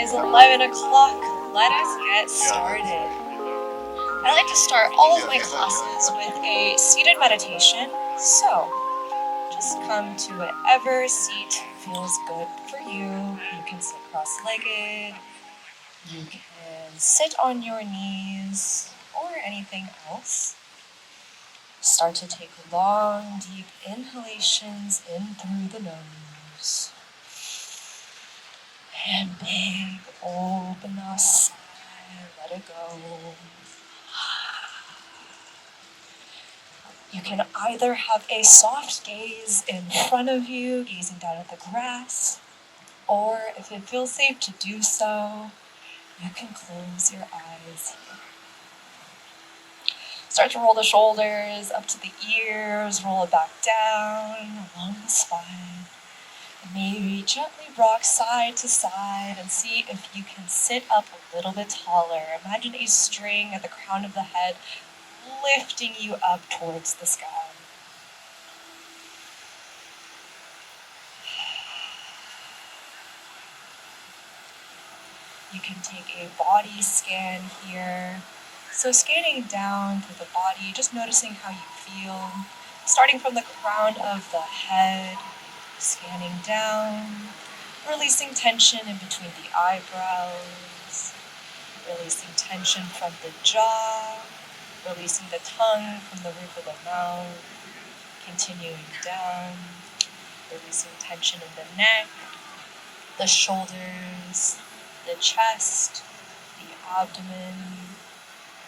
is 11 o'clock. Let us get started. I like to start all of my classes with a seated meditation. So, just come to whatever seat feels good for you. You can sit cross-legged. You can sit on your knees or anything else. Start to take long, deep inhalations in through the nose. And big, open the sigh, let it go. You can either have a soft gaze in front of you, gazing down at the grass, or if it feels safe to do so, you can close your eyes. Start to roll the shoulders up to the ears, roll it back down along the spine. Maybe gently rock side to side and see if you can sit up a little bit taller. Imagine a string at the crown of the head lifting you up towards the sky. You can take a body scan here. So scanning down through the body, just noticing how you feel. Starting from the crown of the head, scanning down, releasing tension in between the eyebrows, releasing tension from the jaw, releasing the tongue from the roof of the mouth, continuing down, releasing tension in the neck, the shoulders, the chest, the abdomen,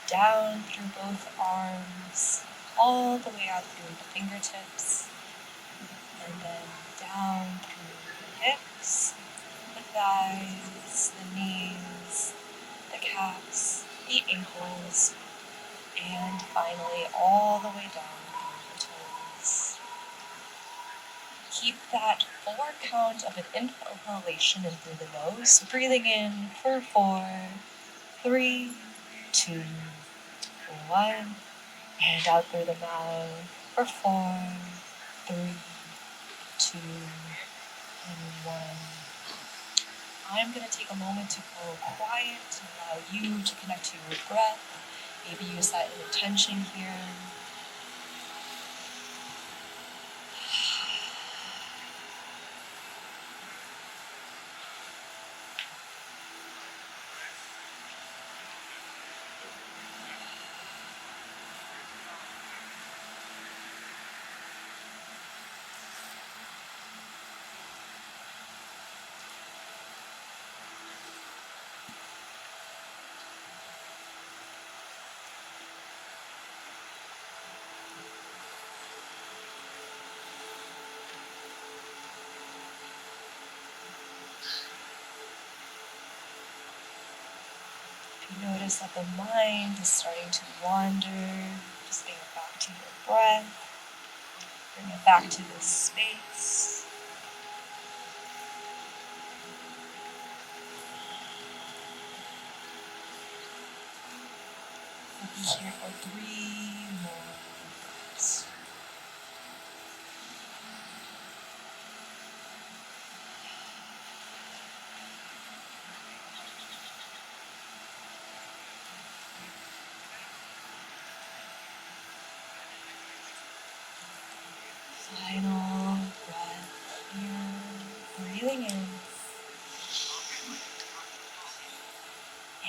down through both arms, all the way out through the fingertips, and then down through the hips, the thighs, the knees, the calves, the ankles, and finally all the way down through the toes. Keep that 4 count of an inhalation in through the nose, breathing in for 4, 3, 2, 1, and out through the mouth for 4, 3, 2, and 1. I'm going to take a moment to go quiet to allow you to connect to your breath. Maybe use that intention here. Notice that the mind is starting to wander. Just bring it back to your breath. Bring it back to this space. We'll be here for 3 more minutes. Final breath here, breathing in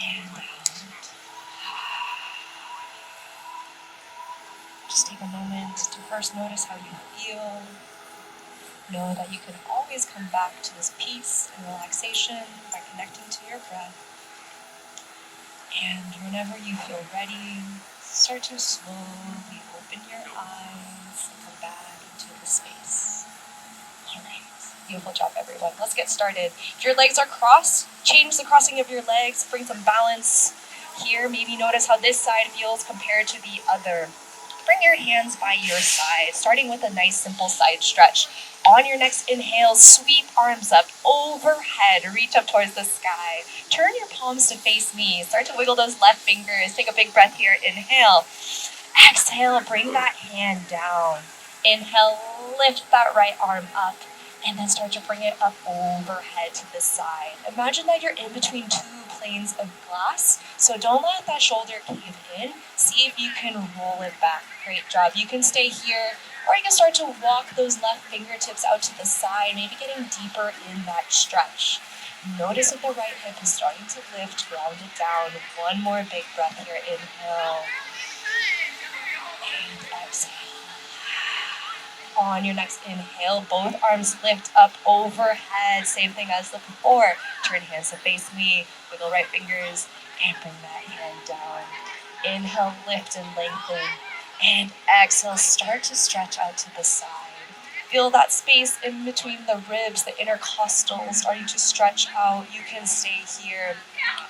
and out. Just take a moment to first notice how you feel. Know that you can always come back to this peace and relaxation by connecting to your breath. And whenever you feel ready, start to slowly open your eyes and come back into the space. All right. Beautiful job, everyone. Let's get started. If your legs are crossed, change the crossing of your legs. Bring some balance here. Maybe notice how this side feels compared to the other. Bring your hands by your side, starting with a nice simple side stretch. On your next inhale, sweep arms up overhead, reach up towards the sky. Turn your palms to face me. Start to wiggle those left fingers. Take a big breath here. Inhale. Exhale, bring that hand down. Inhale, lift that right arm up. And then start to bring it up overhead to the side. Imagine that you're in between two planes of glass, so don't let that shoulder cave in. See if you can roll it back. Great job. You can stay here, or you can start to walk those left fingertips out to the side, maybe getting deeper in that stretch. Notice if the right hip is starting to lift, ground it down. One more big breath here. Inhale. And exhale. On your next inhale, both arms lift up overhead. Same thing as the before. Turn hands to face me. Wiggle right fingers and bring that hand down. Inhale, lift and lengthen. And exhale, start to stretch out to the side. Feel that space in between the ribs, the intercostals starting to stretch out. You can stay here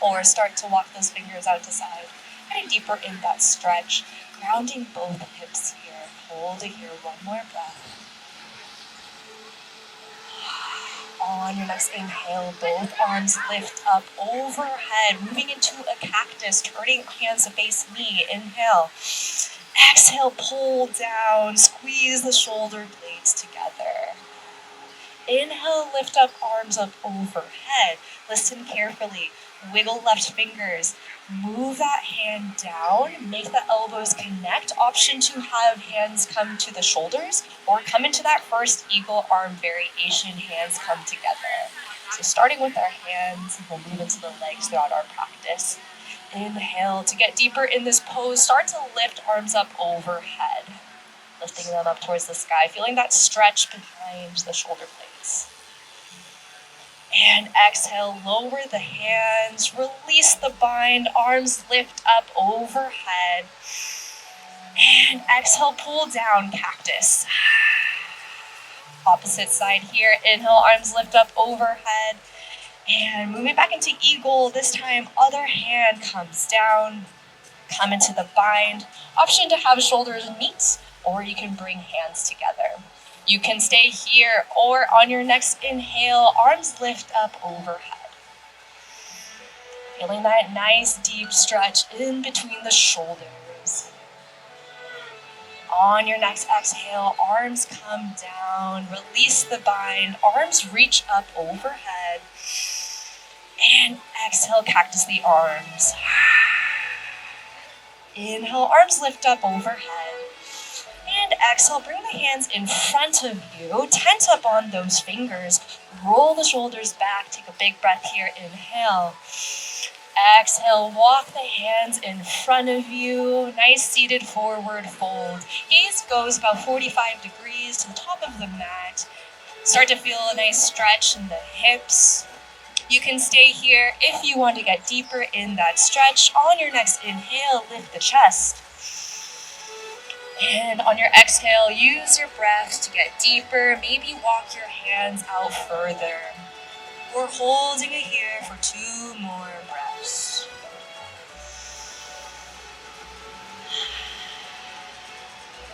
or start to walk those fingers out to side. Getting deeper in that stretch. Grounding both hips here. Hold it here. One more breath. On your next inhale, both arms lift up overhead, moving into a cactus, turning hands to face me. Inhale. Exhale, pull down, squeeze the shoulder blades together. Inhale, lift up, arms up overhead. Listen carefully. Wiggle left fingers. Move that hand down. Make the elbows connect. Option to have hands come to the shoulders or come into that first eagle arm variation. Hands come together. So starting with our hands, we'll move into the legs throughout our practice. Inhale to get deeper in this pose. Start to lift arms up overhead. Lifting them up towards the sky. Feeling that stretch behind the shoulder blades. And exhale, lower the hands, release the bind, arms lift up overhead. And exhale, pull down, cactus. Opposite side here, inhale, arms lift up overhead. And moving back into eagle, this time other hand comes down, come into the bind. Option to have shoulders meet, or you can bring hands together. You can stay here, or on your next inhale, arms lift up overhead. Feeling that nice deep stretch in between the shoulders. On your next exhale, arms come down, release the bind, arms reach up overhead. And exhale, cactus the arms. Inhale, arms lift up overhead. And exhale, bring the hands in front of you. Tent up on those fingers. Roll the shoulders back. Take a big breath here. Inhale. Exhale, walk the hands in front of you. Nice seated forward fold. Gaze goes about 45 degrees to the top of the mat. Start to feel a nice stretch in the hips. You can stay here if you want to get deeper in that stretch. On your next inhale, lift the chest. And on your exhale, use your breath to get deeper. Maybe walk your hands out further. We're holding it here for 2 more breaths.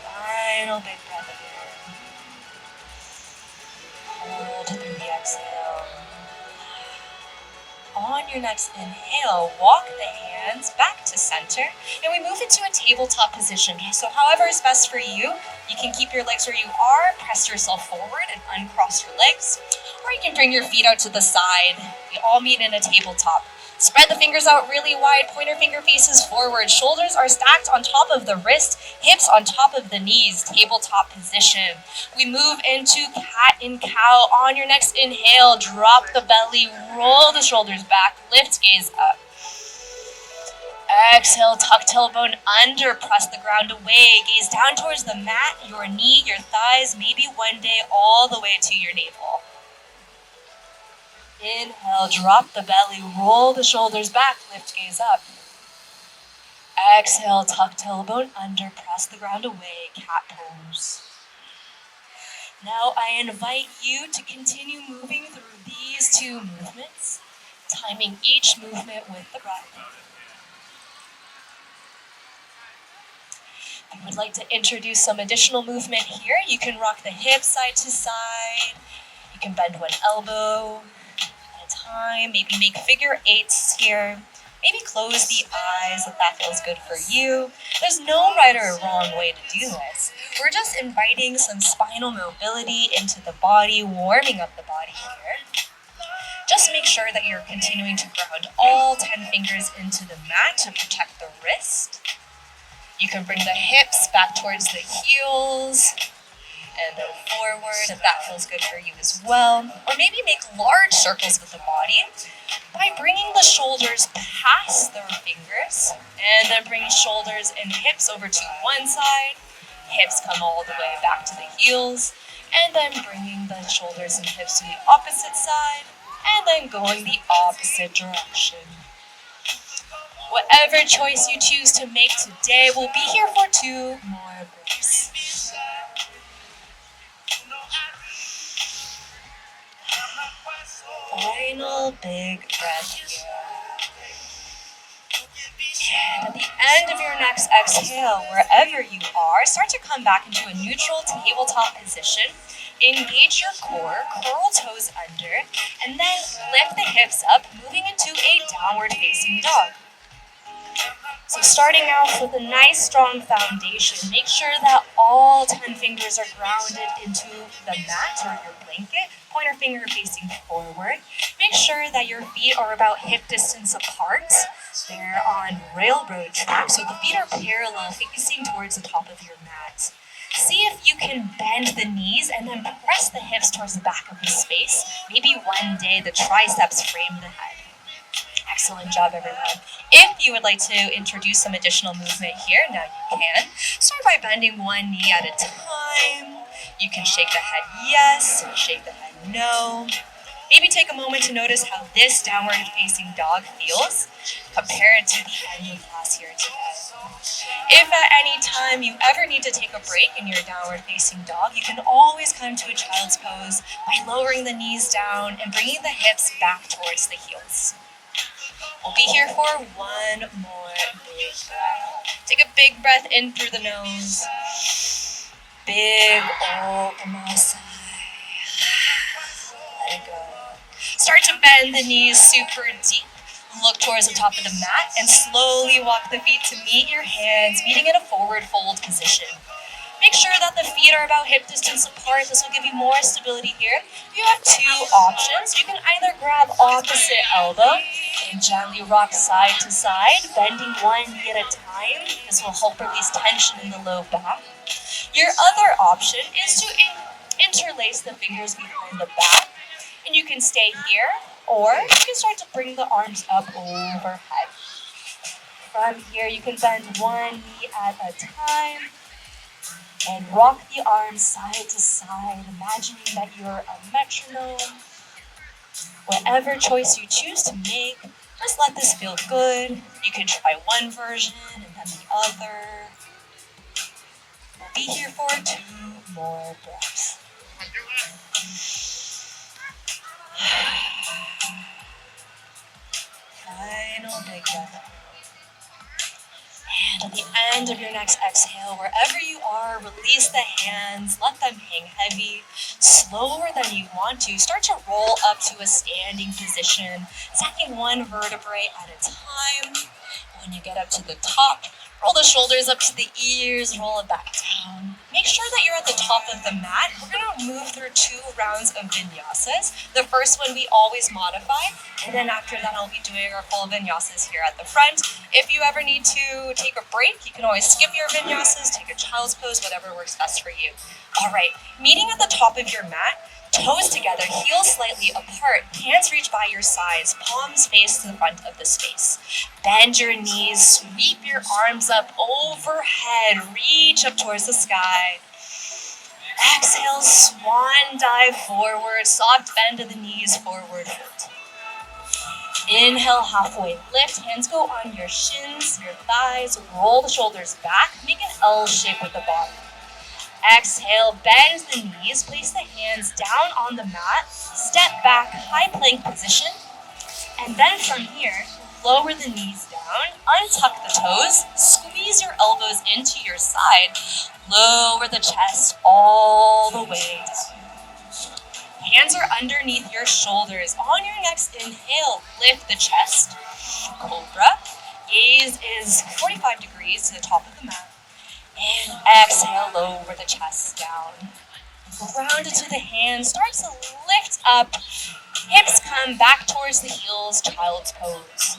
Final big breath here. Hold through the exhale. On your next inhale, walk the hands back to center, and we move into a tabletop position. So however is best for you, you can keep your legs where you are, press yourself forward and uncross your legs, or you can bring your feet out to the side. We all meet in a tabletop. Spread the fingers out really wide, pointer finger faces forward, shoulders are stacked on top of the wrist, hips on top of the knees, tabletop position. We move into cat and cow. On your next inhale, drop the belly, roll the shoulders back, lift gaze up. Exhale, tuck tailbone under, press the ground away, gaze down towards the mat, your knee, your thighs, maybe one day all the way to your navel. Inhale, drop the belly, roll the shoulders back, lift gaze up. Exhale, tuck tailbone under, press the ground away, cat pose. Now I invite you to continue moving through these 2 movements, timing each movement with the breath. If you would like to introduce some additional movement here, you can rock the hips side to side. You can bend one elbow at a time. Maybe make figure 8s here. Maybe close the eyes if that feels good for you. There's no right or wrong way to do this. We're just inviting some spinal mobility into the body, warming up the body here. Just make sure that you're continuing to ground all 10 fingers into the mat to protect the wrist. You can bring the hips back towards the heels and then forward if that feels good for you as well. Or maybe make large circles with the body by bringing the shoulders past the fingers and then bring shoulders and hips over to one side. Hips come all the way back to the heels and then bringing the shoulders and hips to the opposite side and then going the opposite direction. Whatever choice you choose to make today, we'll be here for 2 more breaths. Final big breath here. And at the end of your next exhale, wherever you are, start to come back into a neutral tabletop position. Engage your core, curl toes under, and then lift the hips up, moving into a downward facing dog. So starting off with a nice strong foundation, make sure that all 10 fingers are grounded into the mat or your blanket, pointer finger facing forward. Make sure that your feet are about hip distance apart. They're on railroad tracks, so the feet are parallel, facing towards the top of your mat. See if you can bend the knees and then press the hips towards the back of the space. Maybe one day the triceps frame the head. Excellent job, everyone. If you would like to introduce some additional movement here, now you can. Start by bending one knee at a time. You can shake the head yes, shake the head no. Maybe take a moment to notice how this downward facing dog feels compared to the end of class here today. If at any time you ever need to take a break in your downward facing dog, you can always come to a child's pose by lowering the knees down and bringing the hips back towards the heels. We'll be here for 1 more big breath. Take a big breath in through the nose. Big open sigh. Let it go. Start to bend the knees super deep. Look towards the top of the mat and slowly walk the feet to meet your hands, meeting in a forward fold position. Make sure that the feet are about hip distance apart. This will give you more stability here. You have 2 options. You can either grab opposite elbow and gently rock side to side, bending one knee at a time. This will help release tension in the low back. Your other option is to interlace the fingers behind the back, and you can stay here, or you can start to bring the arms up overhead. From here, you can bend one knee at a time and rock the arms side to side, imagining that you're a metronome. Whatever choice you choose to make, just let this feel good. You can try one version and then the other. We'll be here for 2 more breaths. Final big breath. And at the end of your next exhale, wherever you are, release the hands, let them hang heavy. Slower than you want to, start to roll up to a standing position, stacking one vertebrae at a time. When you get up to the top, roll the shoulders up to the ears, roll it back down. Make sure that you're at the top of the mat. We're going to move through 2 rounds of vinyasas. The first one we always modify, and then after that I'll be doing our full vinyasas here at the front. If you ever need to take a break, you can always skip your vinyasas, take a child's pose, whatever works best for you. All right, meeting at the top of your mat, toes together, heels slightly apart, hands reach by your sides, palms face to the front of the space. Bend your knees, sweep your arms up overhead, reach up towards the sky. Exhale, swan dive forward, soft bend of the knees, forward fold. Inhale, halfway lift, hands go on your shins, your thighs, roll the shoulders back, make an L shape with the bottom. Exhale, bend the knees, place the hands down on the mat, step back, high plank position, and then from here, lower the knees down, untuck the toes, squeeze your elbows into your side, lower the chest all the way down. Hands are underneath your shoulders. On your next inhale, lift the chest, cobra. Gaze is 45 degrees to the top of the mat. And exhale, lower the chest down. Ground into the hands, start to lift up. Hips come back towards the heels, child's pose.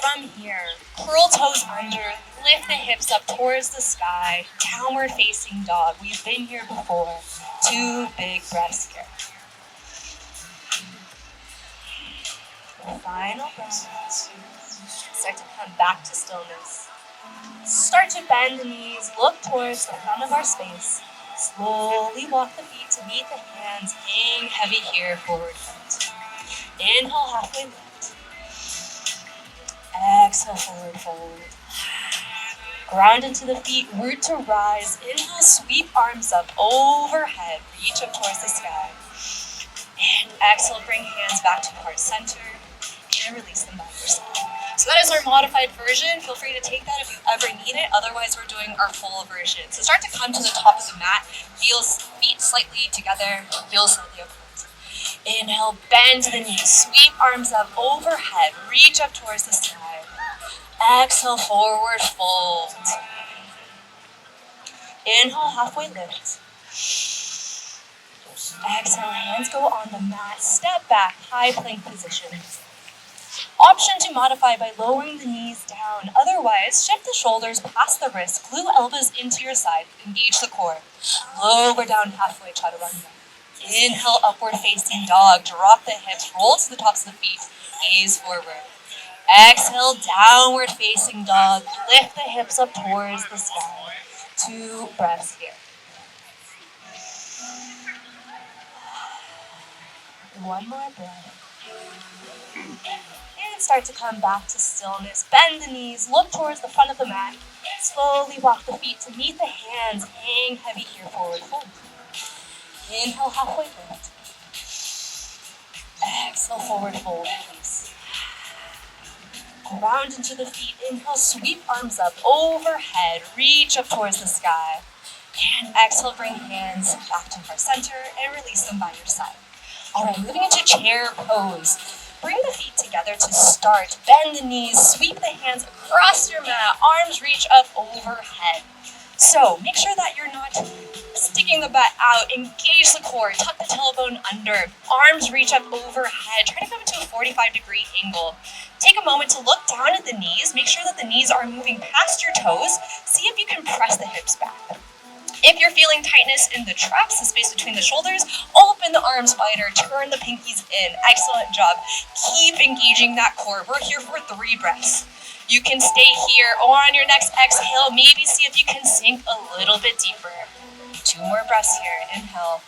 From here, curl toes under, lift the hips up towards the sky, downward facing dog. We've been here before. 2 big breaths here. Final breath. Start to come back to stillness. Start to bend the knees, look towards the front of our space. Slowly walk the feet to meet the hands. Hang heavy here, forward fold. Inhale, halfway lift. Exhale, forward fold. Ground into the feet, root to rise. Inhale, sweep arms up overhead. Reach up towards the sky. And exhale, bring hands back to heart center. And release them by your side. So that is our modified version. Feel free to take that if you ever need it. Otherwise, we're doing our full version. So start to come to the top of the mat. Feel feet slightly together. Feel slightly apart. Inhale, bend the knees. Sweep arms up overhead. Reach up towards the sky. Exhale, forward fold. Inhale, halfway lift. Exhale, hands go on the mat. Step back, high plank position. Option to modify by lowering the knees down. Otherwise, shift the shoulders past the wrists. Glue elbows into your side. Engage the core. Lower down halfway, chaturanga. Inhale, upward facing dog. Drop the hips, roll to the tops of the feet. Gaze forward. Exhale, downward facing dog. Lift the hips up towards the sky. 2 breaths here. One more breath. And start to come back to stillness. Bend the knees, look towards the front of the mat. Slowly walk the feet to meet the hands. Hang heavy here, forward fold. Inhale, halfway lift. Exhale, forward fold, release. Ground into the feet. Inhale, sweep arms up overhead. Reach up towards the sky. And exhale, bring hands back to heart center and release them by your side. All right, moving into chair pose. Bring the feet together to start. Bend the knees, sweep the hands across your mat. Arms reach up overhead. So make sure that you're not sticking the butt out. Engage the core. Tuck the tailbone under. Arms reach up overhead. Try to come into a 45-degree angle. Take a moment to look down at the knees. Make sure that the knees are moving past your toes. See if you can press the hips back. If you're feeling tightness in the traps, the space between the shoulders, open the arms wider, turn the pinkies in. Excellent job. Keep engaging that core. We're here for 3 breaths. You can stay here, or on your next exhale, maybe see if you can sink a little bit deeper. 2 more breaths here. Inhale.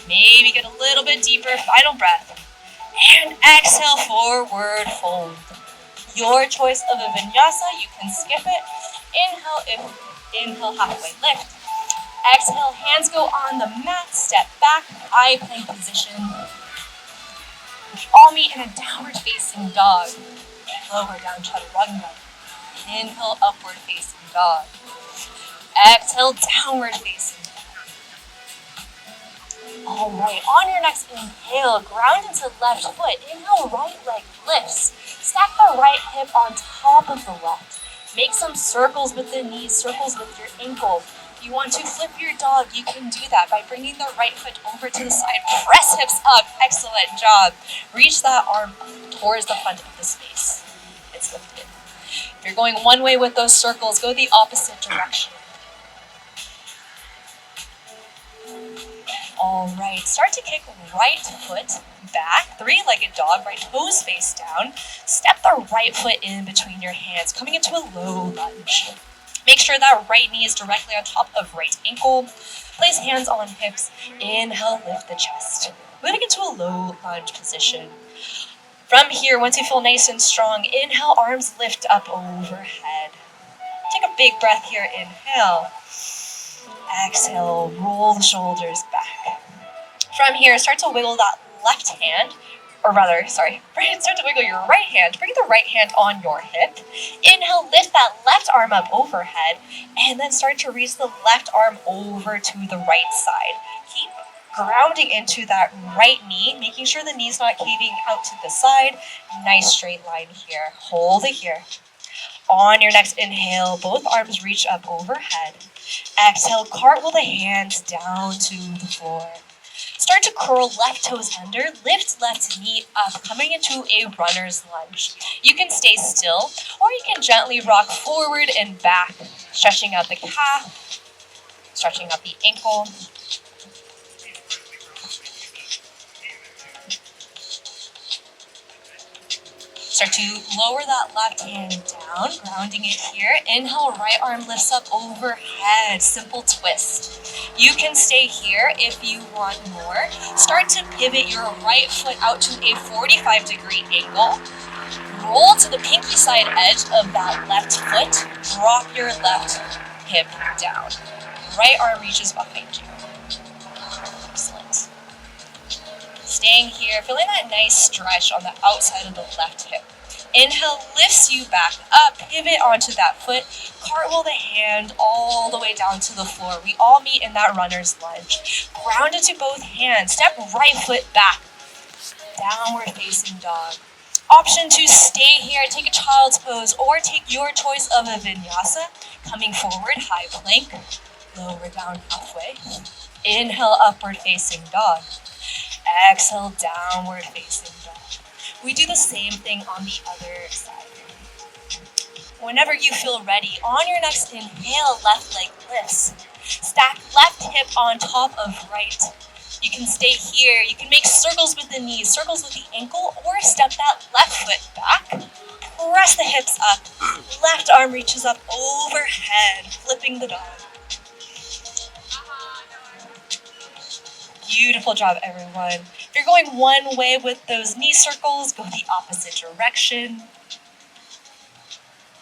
Maybe get a little bit deeper. Final breath. And exhale, forward fold. Your choice of a vinyasa, you can skip it. Inhale, halfway lift. Exhale, hands go on the mat, step back, eye plank position. All meet in a downward facing dog. Lower down, chaturanga. Inhale, upward facing dog. Exhale, downward facing. All right, on your next inhale, ground into left foot. Inhale, right leg lifts. Stack the right hip on top of the left. Make some circles with the knees, circles with your ankle. You want to flip your dog, you can do that by bringing the right foot over to the side. Press hips up. Excellent job. Reach that arm towards the front of the space. It's lifted. If you're going one way with those circles, go the opposite direction. All right, start to kick right foot back, 3-legged dog, right toes face down. Step the right foot in between your hands, coming into a low lunge. Make sure that right knee is directly on top of right ankle. Place hands on hips. Inhale, lift the chest. Moving into a low lunge position. From here, once you feel nice and strong, inhale, arms lift up overhead. Take a big breath here. Inhale. Exhale, roll the shoulders back. From here, start to wiggle that left hand. Start to wiggle your right hand. Bring the right hand on your hip. Inhale, lift that left arm up overhead, and then start to reach the left arm over to the right side. Keep grounding into that right knee, making sure the knee's not caving out to the side. Nice straight line here. Hold it here. On your next inhale, both arms reach up overhead. Exhale, cartwheel the hands down to the floor. Start to curl left toes under, lift left knee up, coming into a runner's lunge. You can stay still, or you can gently rock forward and back, stretching out the calf, stretching out the ankle. Start to lower that left hand down, grounding it here. Inhale, right arm lifts up overhead, simple twist. You can stay here if you want more. Start to pivot your right foot out to a 45-degree angle. Roll to the pinky side edge of that left foot. Drop your left hip down. Right arm reaches behind you. Excellent. Staying here, feeling that nice stretch on the outside of the left hip. Inhale lifts you back up, pivot onto that foot, cartwheel the hand all the way down to the floor. We all meet in that runner's lunge. Ground into both hands, step right foot back, downward facing dog. Option to stay here, take a child's pose, or take your choice of a vinyasa. Coming forward, high plank, lower down halfway. Inhale, upward facing dog. Exhale, downward facing dog. We do the same thing on the other side. Whenever you feel ready, on your next inhale, left leg lifts. Stack left hip on top of right. You can stay here. You can make circles with the knees, circles with the ankle, or step that left foot back. Press the hips up. Left arm reaches up overhead, flipping the dog. Beautiful job, everyone. If you're going one way with those knee circles, go the opposite direction.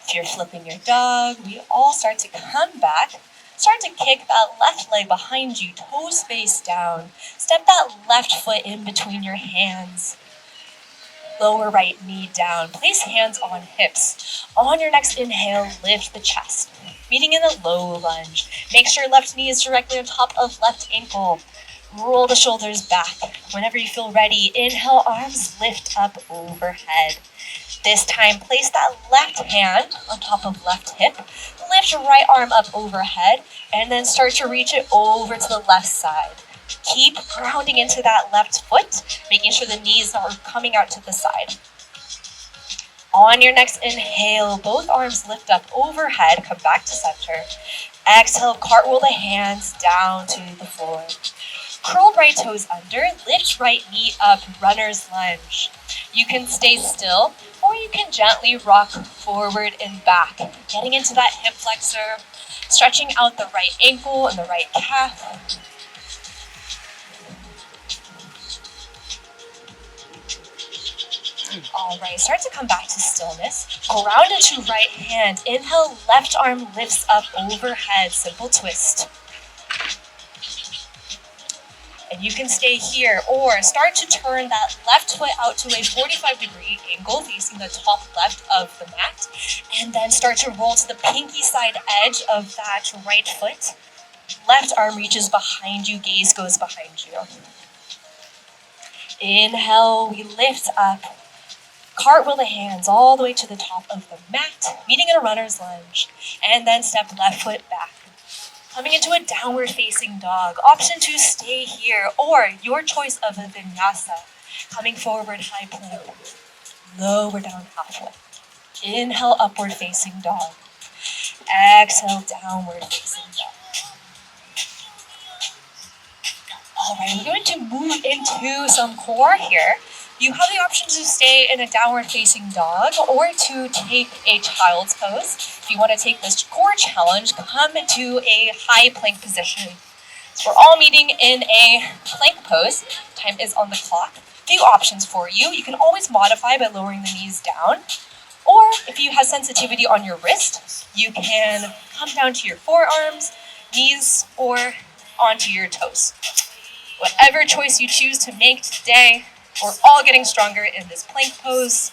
If you're flipping your dog, we all start to come back. Start to kick that left leg behind you, toes face down. Step that left foot in between your hands. Lower right knee down. Place hands on hips. On your next inhale, lift the chest. Meeting in a low lunge. Make sure left knee is directly on top of left ankle. Roll the shoulders back. Whenever you feel ready, inhale, arms lift up overhead. This time, place that left hand on top of left hip. Lift your right arm up overhead, and then start to reach it over to the left side. Keep grounding into that left foot, making sure the knees are coming out to the side. On your next inhale, both arms lift up overhead, come back to center. Exhale, cartwheel the hands down to the floor. Curl right toes under, lift right knee up, runner's lunge. You can stay still, or you can gently rock forward and back, getting into that hip flexor, stretching out the right ankle and the right calf. All right, start to come back to stillness. Ground into right hand. Inhale, left arm lifts up overhead, simple twist. And you can stay here, or start to turn that left foot out to a 45-degree angle facing the top left of the mat, and then start to roll to the pinky side edge of that right foot. Left arm reaches behind you, gaze goes behind you. Inhale, we lift up. Cartwheel the hands all the way to the top of the mat, meeting in a runner's lunge, and then step left foot back. Coming into a downward facing dog. Option to stay here, or your choice of a vinyasa. Coming forward, high plank. Lower down halfway. Inhale, upward facing dog. Exhale, downward facing dog. All right, we're going to move into some core here. You have the option to stay in a downward facing dog or to take a child's pose. If you want to take this core challenge, come to a high plank position. So we're all meeting in a plank pose. Time is on the clock. Few options for you. You can always modify by lowering the knees down. Or if you have sensitivity on your wrist, you can come down to your forearms, knees, or onto your toes. Whatever choice you choose to make today, we're all getting stronger in this plank pose.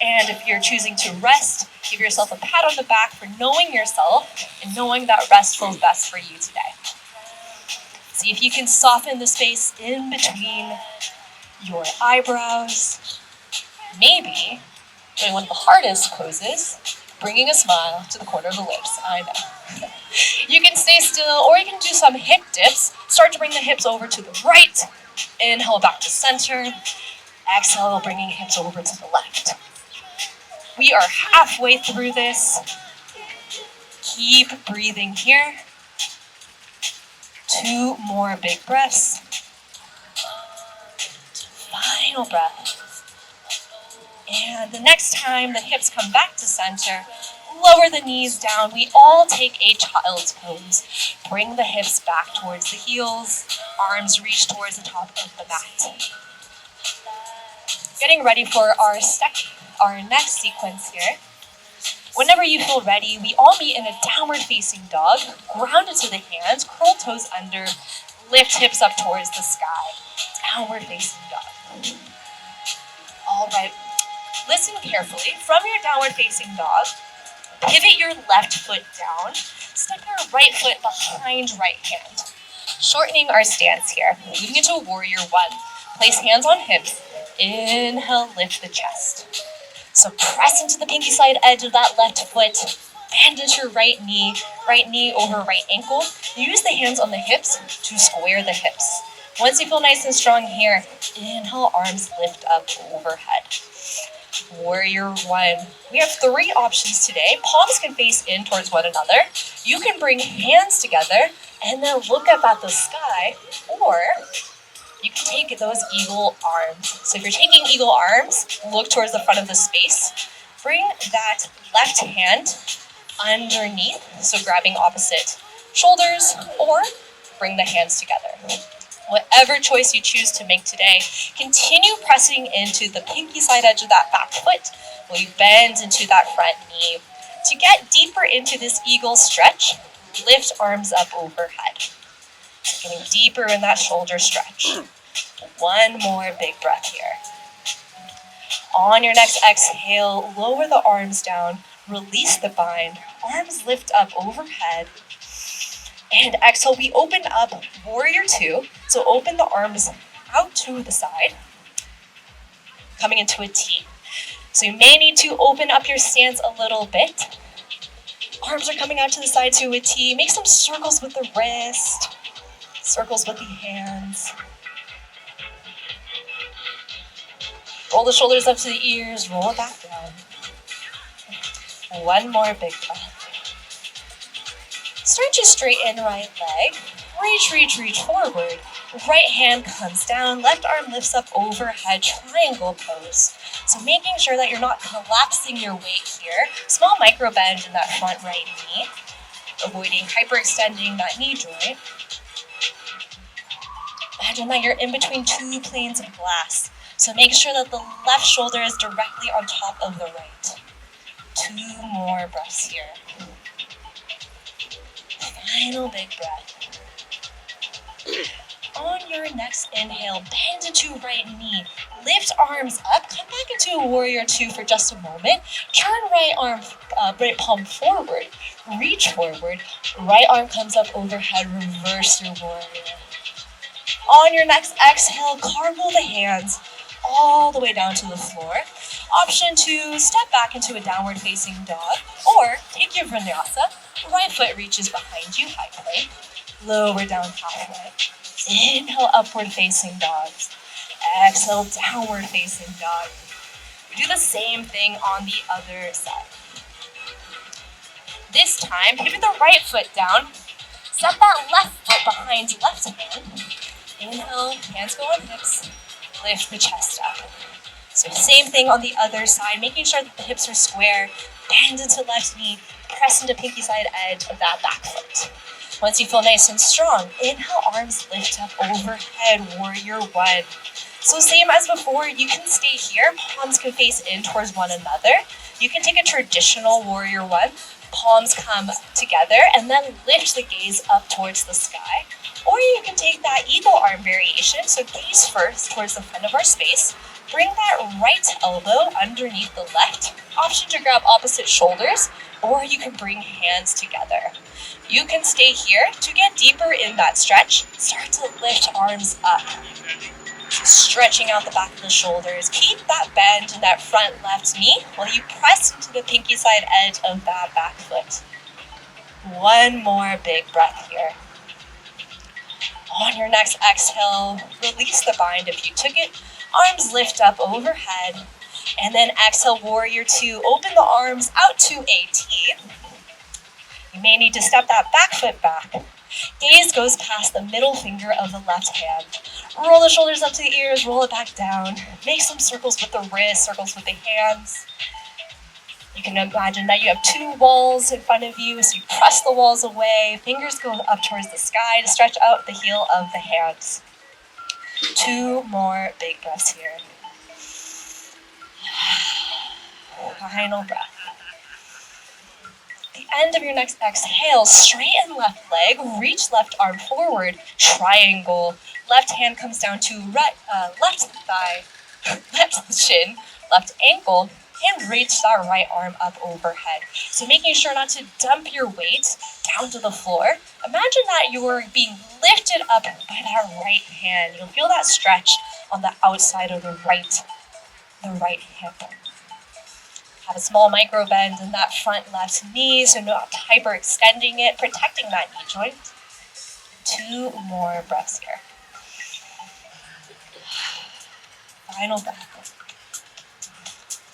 And if you're choosing to rest, give yourself a pat on the back for knowing yourself and knowing that rest feels best for you today. See if you can soften the space in between your eyebrows. Maybe, doing one of the hardest poses, bringing a smile to the corner of the lips. I know. You can stay still, or you can do some hip dips. Start to bring the hips over to the right. Inhale back to center. Exhale, bringing hips over to the left. We are halfway through this. Keep breathing here. 2 more big breaths. Final breath. And the next time the hips come back to center, lower the knees down. We all take a child's pose. Bring the hips back towards the heels. Arms reach towards the top of the mat. Getting ready for our next sequence here. Whenever you feel ready, we all meet in a downward facing dog. Ground into the hands, curl toes under, lift hips up towards the sky. Downward facing dog. All right. Listen carefully. From your downward facing dog, pivot your left foot down. Step your right foot behind right hand. Shortening our stance here. Moving into warrior 1. Place hands on hips. Inhale, lift the chest. So press into the pinky side edge of that left foot. Bend into your right knee over right ankle. Use the hands on the hips to square the hips. Once you feel nice and strong here, inhale, arms lift up overhead. Warrior 1. We have 3 options today. Palms can face in towards one another. You can bring hands together and then look up at the sky, or you can take those eagle arms. So if you're taking eagle arms, look towards the front of the space. Bring that left hand underneath, so grabbing opposite shoulders, or bring the hands together. Whatever choice you choose to make today, continue pressing into the pinky side edge of that back foot while you bend into that front knee. To get deeper into this eagle stretch, lift arms up overhead. Getting deeper in that shoulder stretch. 1 more big breath here. On your next exhale, lower the arms down, release the bind, arms lift up overhead. And exhale, we open up warrior 2. So open the arms out to the side, coming into a T. So you may need to open up your stance a little bit. Arms are coming out to the side to a T. Make some circles with the wrist, circles with the hands. Roll the shoulders up to the ears, roll it back down. 1 more big breath. Start to straighten right leg. Reach forward. Right hand comes down, left arm lifts up overhead, triangle pose. So making sure that you're not collapsing your weight here. Small micro bend in that front right knee. Avoiding hyperextending that knee joint. Imagine that you're in between 2 planes of glass. So make sure that the left shoulder is directly on top of the right. 2 more breaths here. Final big breath. On your next inhale, bend into right knee. Lift arms up. Come back into warrior 2 for just a moment. Turn right palm forward. Reach forward. Right arm comes up overhead. Reverse your warrior. On your next exhale, cartwheel the hands all the way down to the floor. Option 2, step back into a downward facing dog, or take your vinyasa. Right foot reaches behind you, high plank. Lower down halfway. Inhale, upward facing dogs. Exhale, downward facing dog. We do the same thing on the other side. This time, pivot the right foot down. Step that left foot behind left hand. Inhale, hands go on hips. Lift the chest up. So same thing on the other side, making sure that the hips are square. Bend into left knee. Press into pinky side edge of that back foot. Once you feel nice and strong, inhale, arms lift up overhead, warrior 1. So same as before, you can stay here. Palms can face in towards one another. You can take a traditional warrior 1. Palms come together and then lift the gaze up towards the sky. Or you can take that eagle arm variation. So gaze first towards the front of our space. Bring that right elbow underneath the left. Option to grab opposite shoulders, or you can bring hands together. You can stay here. To get deeper in that stretch, start to lift arms up. Stretching out the back of the shoulders. Keep that bend in that front left knee while you press into the pinky side edge of that back foot. One more big breath here. On your next exhale, release the bind if you took it. Arms lift up overhead. And then exhale, warrior two. Open the arms out to a T. You may need to step that back foot back. Gaze goes past the middle finger of the left hand. Roll the shoulders up to the ears, roll it back down. Make some circles with the wrists, circles with the hands. You can imagine that you have two walls in front of you, so you press the walls away. Fingers go up towards the sky to stretch out the heel of the hands. Two more big breaths here. Final breath. At the end of your next exhale, straighten left leg, reach left arm forward, triangle. Left hand comes down to left thigh, left shin, left ankle, and reach that right arm up overhead. So making sure not to dump your weight down to the floor. Imagine that you're being lifted up by that right hand. You'll feel that stretch on the outside of the right hip. Have a small micro bend in that front left knee, so not hyperextending it, protecting that knee joint. Two more breaths here. Final breath.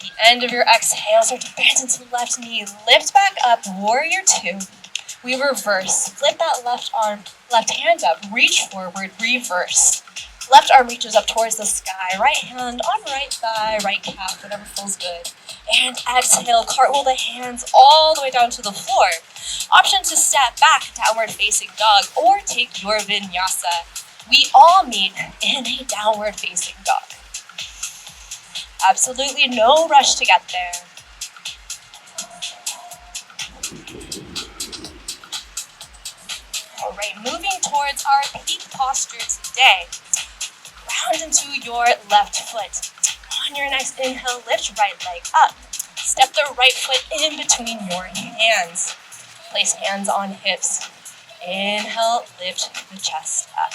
The end of your exhale, start to bend into the left knee. Lift back up, warrior two. We reverse. Flip that left hand up. Reach forward, reverse. Left arm reaches up towards the sky. Right hand on right thigh, right calf, whatever feels good. And exhale, cartwheel the hands all the way down to the floor. Option to step back, downward facing dog, or take your vinyasa. We all meet in a downward facing dog. Absolutely no rush to get there. All right, moving towards our peak posture today. Round into your left foot. On your next inhale, lift right leg up. Step the right foot in between your hands. Place hands on hips. Inhale, lift the chest up.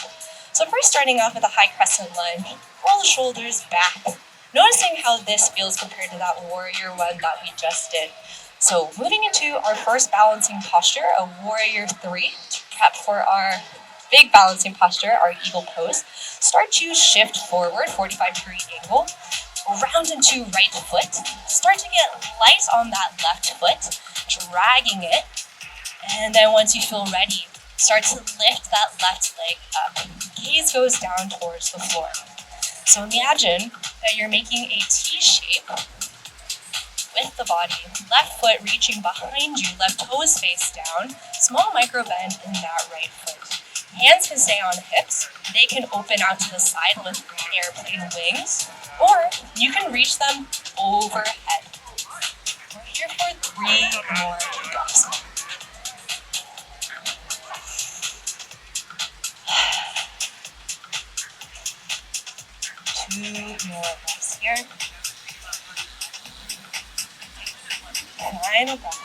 So first starting off with a high crescent lunge. Roll the shoulders back. Noticing how this feels compared to that warrior one that we just did. So moving into our first balancing posture, a warrior three, to prep for our big balancing posture, our eagle pose. Start to shift forward, 45-degree angle. Round into right foot. Start to get light on that left foot, dragging it. And then once you feel ready, start to lift that left leg up. Gaze goes down towards the floor. So imagine that you're making a T shape with the body. Left foot reaching behind you, left toes face down. Small micro bend in that right foot. Hands can stay on hips. They can open out to the side with airplane wings. Or you can reach them overhead. We're here for three more breaths. Two more breaths here. Final breath.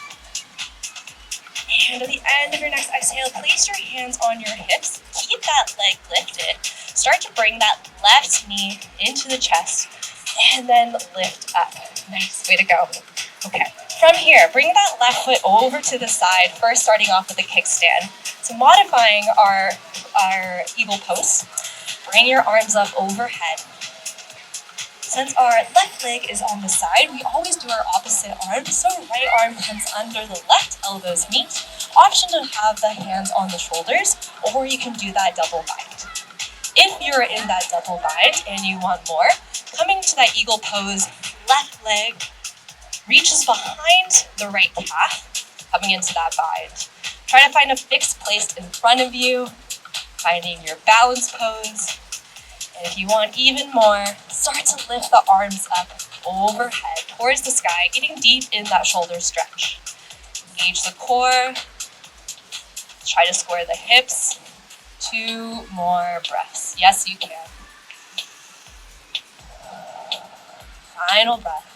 And at the end of your next exhale, place your hands on your hips. Keep that leg lifted. Start to bring that left knee into the chest and then lift up. Nice, way to go. Okay, from here, bring that left foot over to the side, first starting off with a kickstand. So modifying our eagle pose, bring your arms up overhead. Since our left leg is on the side, we always do our opposite arm. So right arm comes under the left, elbows meet. Option to have the hands on the shoulders, or you can do that double bind. If you're in that double bind and you want more, coming to that eagle pose, left leg reaches behind the right calf, coming into that bind. Try to find a fixed place in front of you, finding your balance pose. And if you want even more, start to lift the arms up overhead towards the sky, getting deep in that shoulder stretch. Engage the core. Try to square the hips. Two more breaths. Yes, you can. Final breath.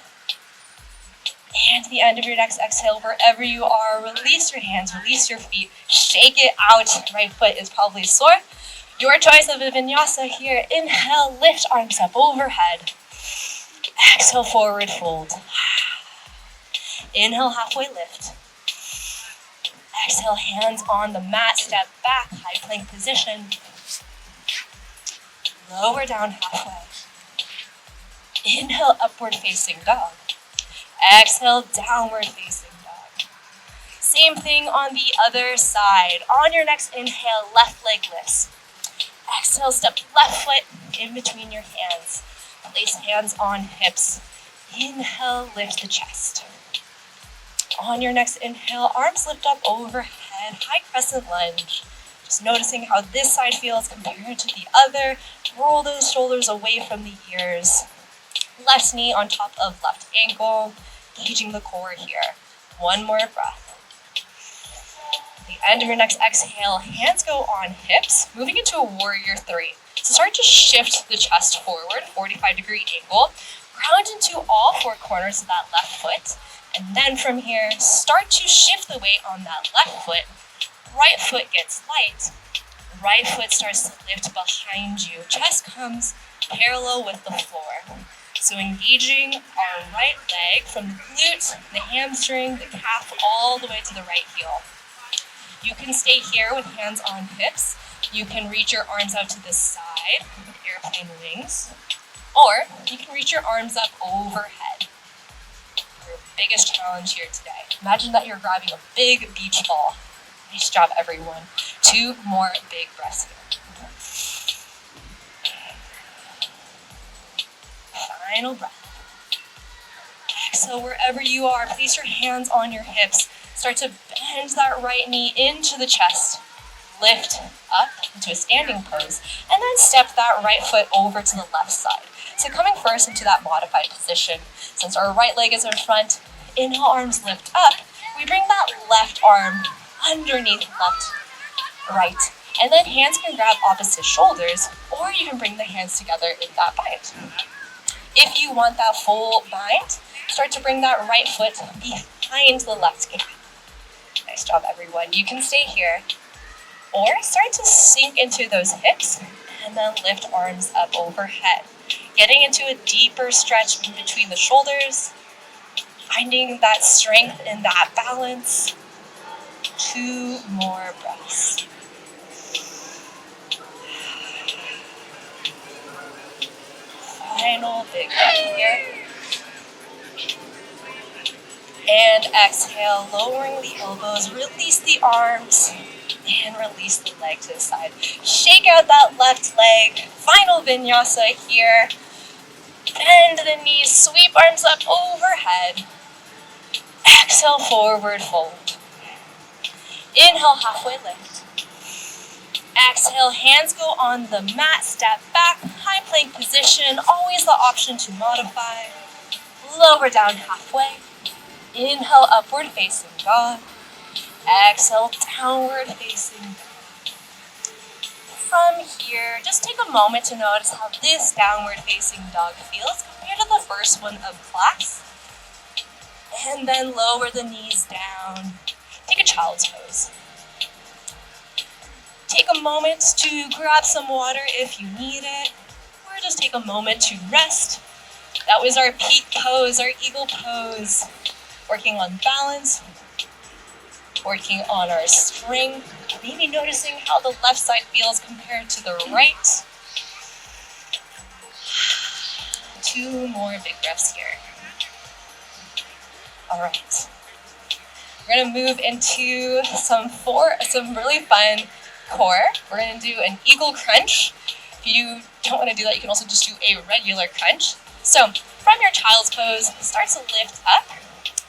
And at the end of your next exhale, wherever you are, release your hands, release your feet, shake it out. Right foot is probably sore. Your choice of a vinyasa here. Inhale, lift arms up overhead. Exhale, forward fold. Inhale, halfway lift. Exhale, hands on the mat, step back, high plank position. Lower down halfway. Inhale, upward facing dog. Exhale, downward facing dog. Same thing on the other side. On your next inhale, left leg lifts. Exhale, step left foot in between your hands. Place hands on hips. Inhale, lift the chest. On your next inhale, arms lift up overhead, high crescent lunge. Just noticing how this side feels compared to the other. Roll those shoulders away from the ears. Left knee on top of left ankle, engaging the core here. One more breath. At the end of your next exhale, hands go on hips, moving into a warrior three. So start to shift the chest forward, 45-degree angle. Ground into all four corners of that left foot. And then from here, start to shift the weight on that left foot. Right foot gets light. Right foot starts to lift behind you. Chest comes parallel with the floor. So engaging our right leg from the glute, the hamstring, the calf, all the way to the right heel. You can stay here with hands on hips. You can reach your arms out to the side with airplane wings. Or you can reach your arms up overhead. Your biggest challenge here today. Imagine that you're grabbing a big beach ball. Nice job, everyone. 2 more big breaths here. Final breath. Exhale, wherever you are, place your hands on your hips. Start to bend that right knee into the chest. Lift up into a standing pose, and then step that right foot over to the left side. So coming first into that modified position. Since our right leg is in front, inhale, arms lift up. We bring that left arm underneath right. And then hands can grab opposite shoulders, or you can bring the hands together in that bind. If you want that full bind, start to bring that right foot behind the left calf. Nice job, everyone. You can stay here, or start to sink into those hips, and then lift arms up overhead. Getting into a deeper stretch in between the shoulders, finding that strength and that balance. 2 more breaths. Final big breath here. And exhale, lowering the elbows, release the arms, and release the leg to the side. Shake out that left leg. Final vinyasa here. Bend the knees, sweep arms up overhead. Exhale, forward fold. Inhale, halfway lift. Exhale, hands go on the mat, step back, high plank position, always the option to modify. Lower down halfway. Inhale, upward facing dog. Exhale, downward facing dog. From here, just take a moment to notice how this downward facing dog feels compared to the first one of class. And then lower the knees down. Take a child's pose. Take a moment to grab some water if you need it, or just take a moment to rest. That was our peak pose, our eagle pose. Working on balance, working on our strength, maybe noticing how the left side feels compared to the right. 2 more big breaths here. All right. We're gonna move into some really fun core. We're gonna do an eagle crunch. If you don't wanna do that, you can also just do a regular crunch. So from your child's pose, start to lift up.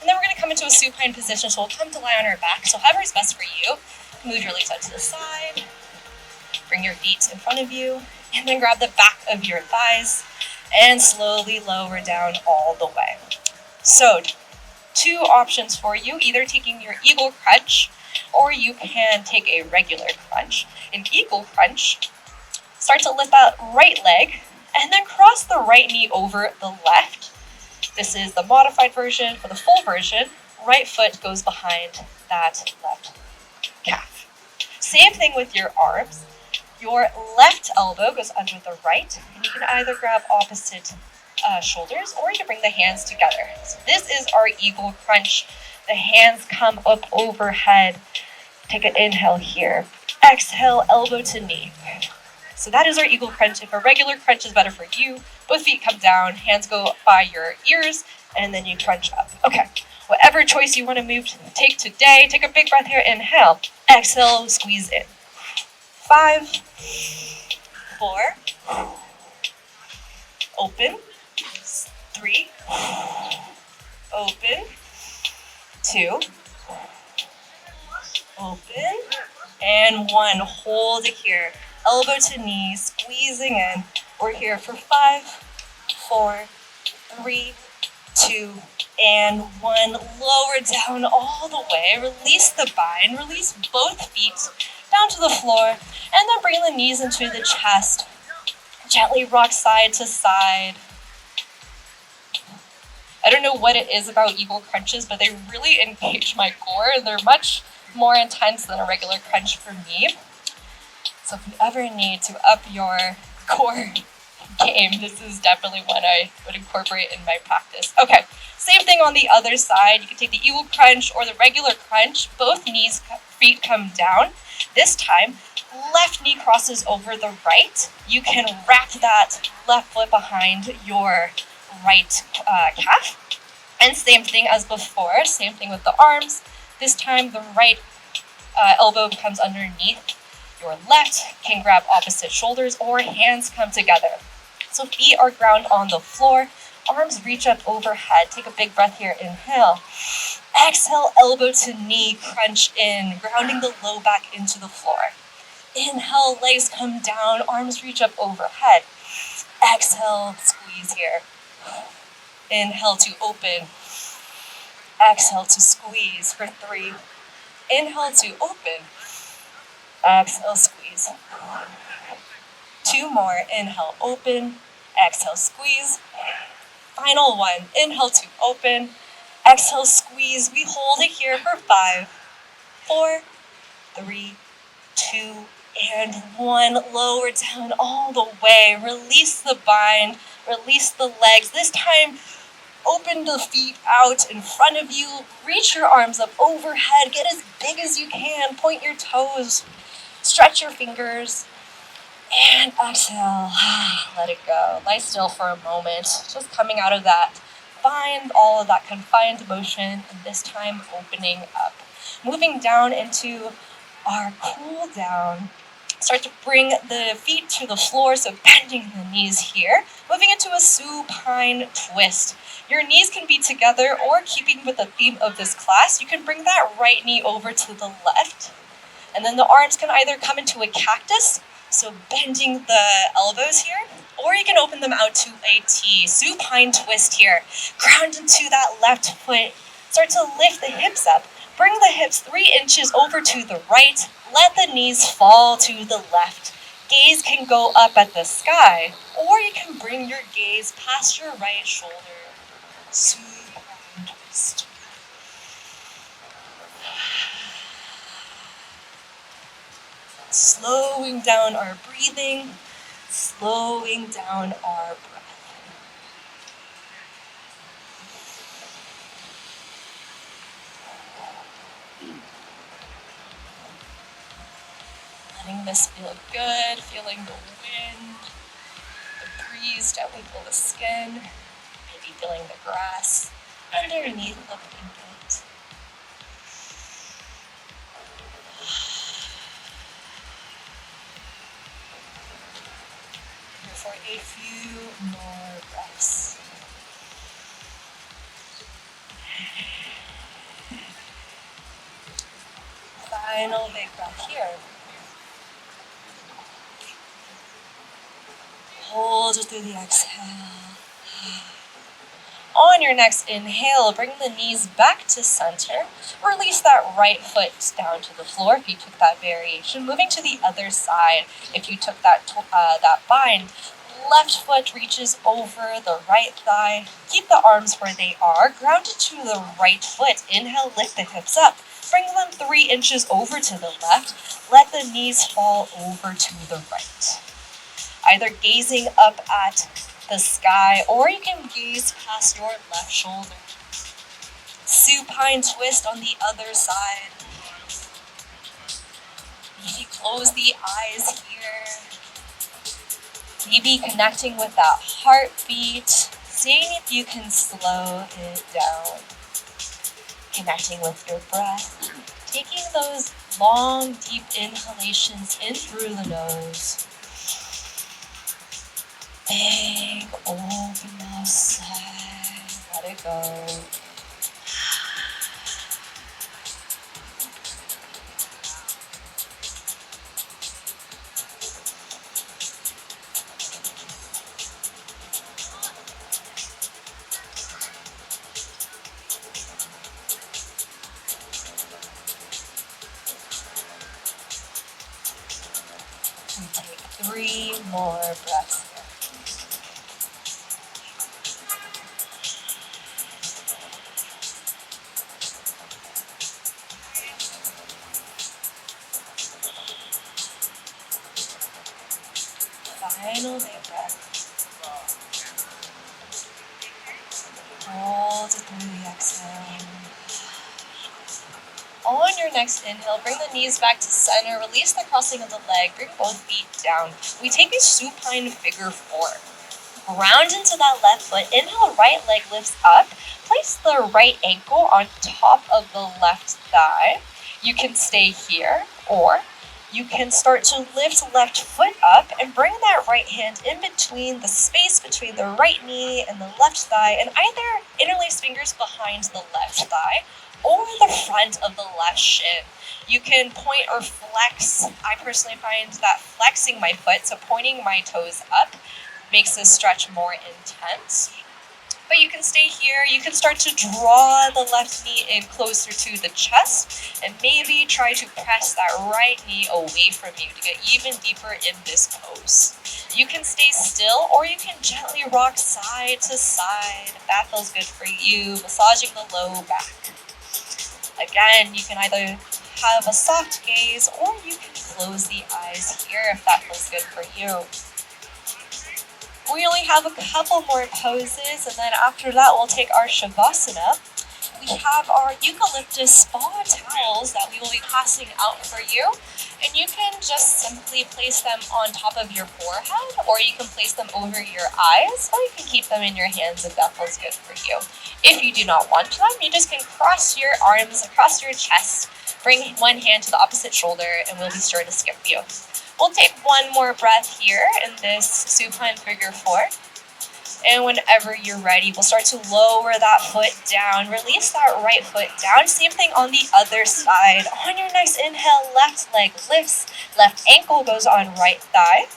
And then we're going to come into a supine position, so we'll come to lie on our back. So however is best for you. Move your legs out to the side. Bring your feet in front of you. And then grab the back of your thighs. And slowly lower down all the way. So 2 options for you. Either taking your eagle crunch, or you can take a regular crunch. In eagle crunch, start to lift that right leg. And then cross the right knee over the left. This is the modified version. For the full version, right foot goes behind that left calf. Same thing with your arms. Your left elbow goes under the right, and you can either grab opposite shoulders, or you can bring the hands together. So this is our eagle crunch. The hands come up overhead. Take an inhale here. Exhale, elbow to knee. So that is our eagle crunch. If a regular crunch is better for you, both feet come down, hands go by your ears, and then you crunch up. Okay, whatever choice you want to take today, take a big breath here. Inhale. Exhale, squeeze in. 5, 4, open. 3, open. 2, open. And 1, hold it here. Elbow to knee, squeezing in. We're here for 5, 4, 3, 2, and 1. Lower down all the way. Release the bind. Release both feet down to the floor. And then bring the knees into the chest. Gently rock side to side. I don't know what it is about eagle crunches, but they really engage my core. They're much more intense than a regular crunch for me. So if you ever need to up your core game, this is definitely one I would incorporate in my practice. Okay, same thing on the other side. You can take the eagle crunch or the regular crunch. Both feet come down. This time, left knee crosses over the right. You can wrap that left foot behind your right calf. And same thing as before, same thing with the arms. This time the right elbow comes underneath. Your left can grab opposite shoulders or hands come together. So feet are ground on the floor, arms reach up overhead. Take a big breath here, inhale. Exhale, elbow to knee, crunch in, grounding the low back into the floor. Inhale, legs come down, arms reach up overhead. Exhale, squeeze here. Inhale to open. Exhale to squeeze for 3. Inhale to open. Exhale, squeeze. 2 more. Inhale, open. Exhale, squeeze. Final 1. Inhale to open. Exhale, squeeze. We hold it here for 5, 4, 3, 2, and 1. Lower down all the way. Release the bind. Release the legs. This time, open the feet out in front of you. Reach your arms up overhead. Get as big as you can. Point your toes. Stretch your fingers. And exhale. Let it go. Lie still for a moment. Just coming out of that. Find all of that confined motion. And this time, opening up. Moving down into our cool down. Start to bring the feet to the floor, so bending the knees here. Moving into a supine twist. Your knees can be together, or keeping with the theme of this class, you can bring that right knee over to the left. And then the arms can either come into a cactus, so bending the elbows here, or you can open them out to a T. Supine twist here. Ground into that left foot. Start to lift the hips up. Bring the hips 3 inches over to the right. Let the knees fall to the left. Gaze can go up at the sky, or you can bring your gaze past your right shoulder. Supine twist. Slowing down our breathing, slowing down our breath. Letting this feel good, feeling the wind, the breeze, gently feel the skin, maybe feeling the grass underneath the blanket. Here for a few more breaths. Final big breath here. Hold it through the exhale. On your next inhale, bring the knees back to center. Release that right foot down to the floor if you took that variation. Moving to the other side if you took that bind. Left foot reaches over the right thigh. Keep the arms where they are. Grounded to the right foot. Inhale, lift the hips up. Bring them 3 inches over to the left. Let the knees fall over to the right. Either gazing up at the sky, or you can gaze past your left shoulder. Supine twist on the other side. Maybe close the eyes here. Maybe connecting with that heartbeat, seeing if you can slow it down. Connecting with your breath, taking those long, deep inhalations in through the nose. Big open sigh, let it go. And take 3 more breaths here. Final big breath. Hold it through the exhale. On your next inhale, bring the knees back to center. Release the crossing of the leg. Bring both feet down. We take a supine figure 4. Ground into that left foot. Inhale, right leg lifts up. Place the right ankle on top of the left thigh. You can stay here, or you can start to lift left foot up and bring that right hand in between the space between the right knee and the left thigh, and either interlace fingers behind the left thigh or the front of the left shin. You can point or flex. I personally find that flexing my foot, so pointing my toes up, makes this stretch more intense. But you can stay here. You can start to draw the left knee in closer to the chest and maybe try to press that right knee away from you to get even deeper in this pose. You can stay still, or you can gently rock side to side if that feels good for you, massaging the low back. Again, you can either have a soft gaze or you can close the eyes here if that feels good for you. We only have a couple more poses, and then after that we'll take our Shavasana. We have our eucalyptus spa towels that we will be passing out for you, and you can just simply place them on top of your forehead, or you can place them over your eyes, or you can keep them in your hands if that feels good for you. If you do not want them, you just can cross your arms across your chest, bring one hand to the opposite shoulder, and we'll be sure to skip you. We'll take one more breath here in this supine figure 4. And whenever you're ready, we'll start to lower that foot down. Release that right foot down. Same thing on the other side. On your next inhale, left leg lifts. Left ankle goes on right thigh.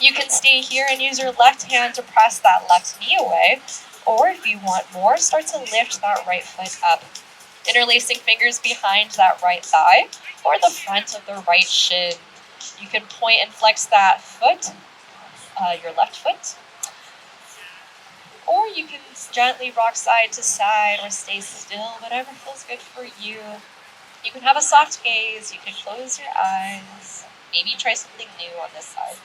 You can stay here and use your left hand to press that left knee away. Or if you want more, start to lift that right foot up. Interlacing fingers behind that right thigh or the front of the right shin. You can point and flex that foot, your left foot. Or you can gently rock side to side or stay still, whatever feels good for you. You can have a soft gaze, you can close your eyes, maybe try something new on this side.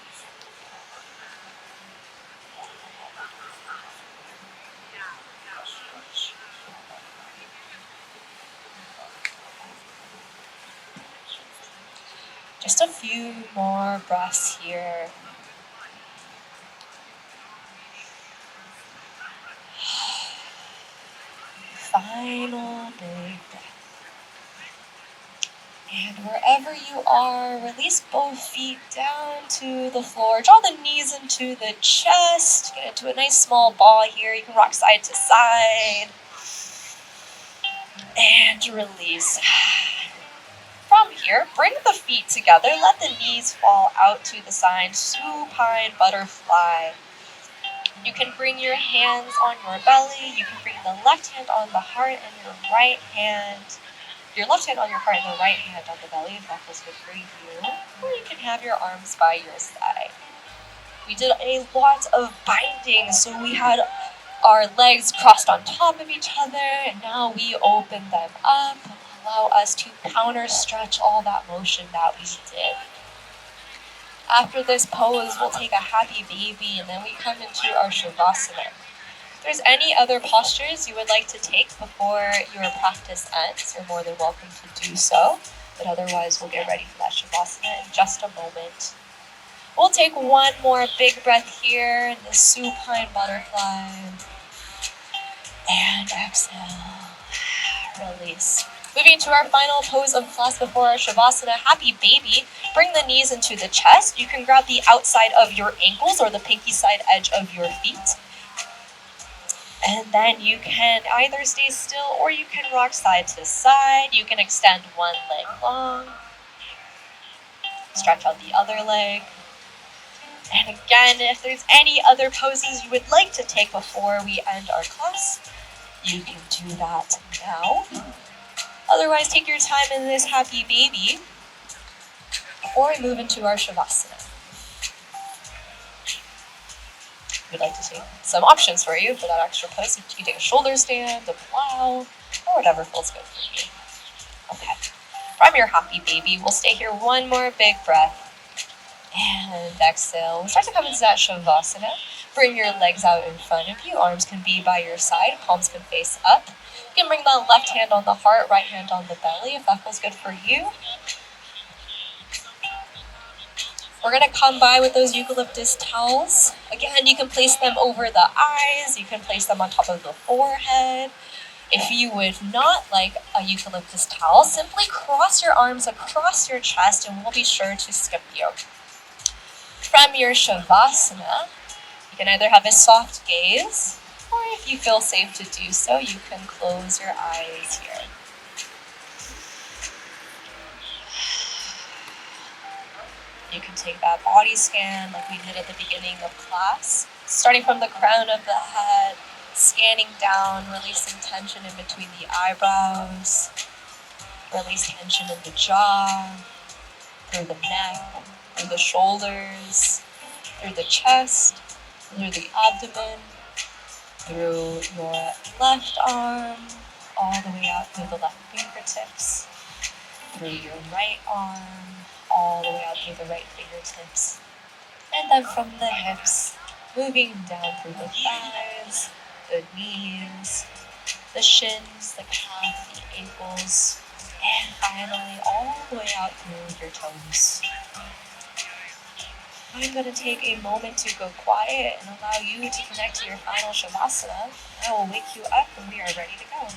Just a few more breaths here. Final big breath. And wherever you are, release both feet down to the floor. Draw the knees into the chest. Get into a nice small ball here. You can rock side to side. And release. From here, bring the feet together. Let the knees fall out to the side. Supine butterfly. You can bring your hands on your belly. You can bring the left hand on the heart and your right hand. Your left hand on your heart and the right hand on the belly, if that feels good for you. Or you can have your arms by your side. We did a lot of binding, so we had our legs crossed on top of each other, and now we open them up. allow us to counter stretch all that motion that we did. After this pose, we'll take a happy baby, and then we come into our Shavasana. If there's any other postures you would like to take before your practice ends, you're more than welcome to do so. But otherwise, we'll get ready for that Shavasana in just a moment. We'll take one more big breath here in the supine butterfly. And exhale. Release. Moving to our final pose of class before our Shavasana, happy baby. Bring the knees into the chest. You can grab the outside of your ankles or the pinky side edge of your feet. And then you can either stay still or you can rock side to side. You can extend one leg long. Stretch out the other leg. And again, if there's any other poses you would like to take before we end our class, you can do that now. Otherwise, take your time in this happy baby before we move into our Shavasana. We'd like to take some options for you for that extra pose. You can take a shoulder stand, a plow, or whatever feels good for you. Okay. From your happy baby, we'll stay here one more big breath. And exhale. We'll start to come into that Shavasana. Bring your legs out in front of you. Arms can be by your side. Palms can face up. You can bring the left hand on the heart, right hand on the belly if that feels good for you. We're going to come by with those eucalyptus towels. Again, you can place them over the eyes. You can place them on top of the forehead. If you would not like a eucalyptus towel, simply cross your arms across your chest and we'll be sure to skip you. From your Shavasana, you can either have a soft gaze, or if you feel safe to do so, you can close your eyes here. You can take that body scan like we did at the beginning of class, starting from the crown of the head, scanning down, releasing tension in between the eyebrows, release tension in the jaw, through the neck, through the shoulders, through the chest, through the abdomen, through your left arm, all the way out through the left fingertips, through your right arm, all the way out through the right fingertips, and then from the hips, moving down through the thighs, the knees, the shins, the calf, the ankles, and finally all the way out through your toes. I'm going to take a moment to go quiet and allow you to connect to your final Shavasana. I will wake you up when we are ready to go.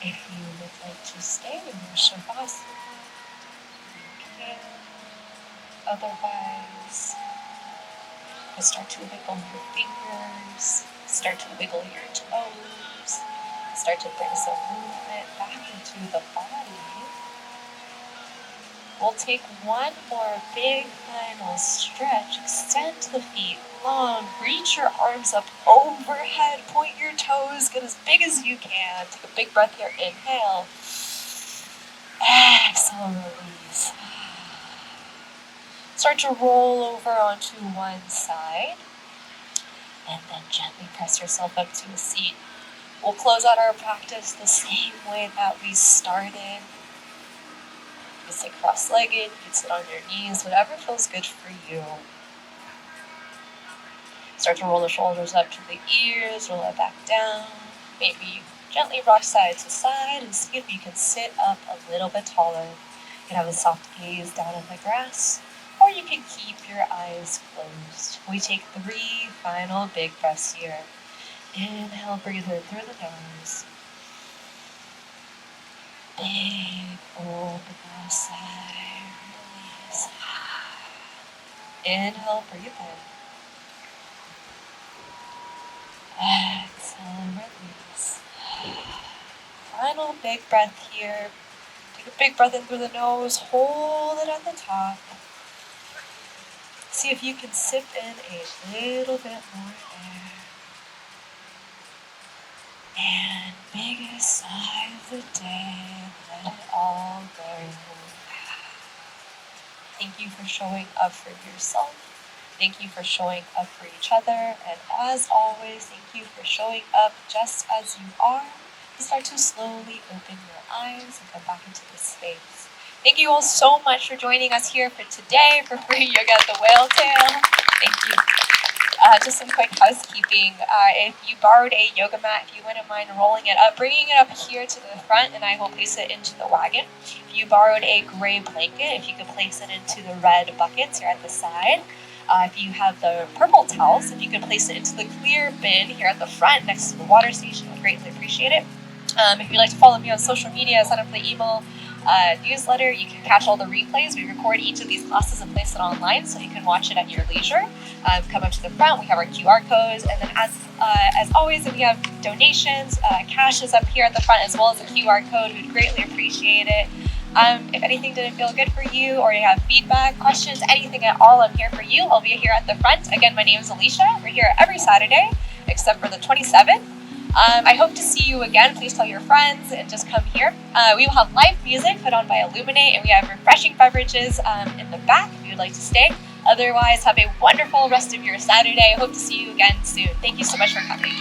If you would like to stay in your Shavasana, you can. Otherwise, you start to wiggle your fingers, start to wiggle your toes, start to bring some movement back into the body. We'll take one more big final stretch. Extend the feet long. Reach your arms up overhead. Point your toes. Get as big as you can. Take a big breath here. Inhale. Exhale, release. Start to roll over onto one side. And then gently press yourself up to a seat. We'll close out our practice the same way that we started. You sit cross-legged, you can sit on your knees, whatever feels good for you. Start to roll the shoulders up to the ears, roll it back down. Maybe gently rock side to side and see if you can sit up a little bit taller. You can have a soft gaze down in the grass, or you can keep your eyes closed. We take 3 final big breaths here. Inhale, breathe in through the nose. Big, open sigh, release. Inhale, breathe in. Exhale, release. Final big breath here. Take a big breath in through the nose. Hold it at the top. See if you can sip in a little bit more air. And biggest sigh of the day, let it all go. Thank you for showing up for yourself. Thank you for showing up for each other. And as always, thank you for showing up just as you are. You start to slowly open your eyes and come back into this space. Thank you all so much for joining us here for today for free yoga at the whale tail. Thank you. Just some quick housekeeping. If you borrowed a yoga mat, if you wouldn't mind rolling it up, bringing it up here to the front, and I will place it into the wagon. If you borrowed a gray blanket, if you could place it into the red buckets here at the side. If you have the purple towels, if you could place it into the clear bin here at the front next to the water station, I would greatly appreciate it. If you'd like to follow me on social media, sign up for the email newsletter, you can catch all the replays. We record each of these classes and place it online so you can watch it at your leisure. Come up to the front, we have our QR codes, and then as always, if you have donations, cash is up here at the front as well as a QR code. We'd greatly appreciate it. If anything didn't feel good for you or you have feedback, questions, anything at all, I'm here for you. I'll be here at the front. Again, my name is Alicia. We're here every Saturday except for the 27th. I hope to see you again. Please tell your friends and just come here. We will have live music put on by Illuminate, and we have refreshing beverages in the back if you would like to stay. Otherwise, have a wonderful rest of your Saturday. I hope to see you again soon. Thank you so much for coming.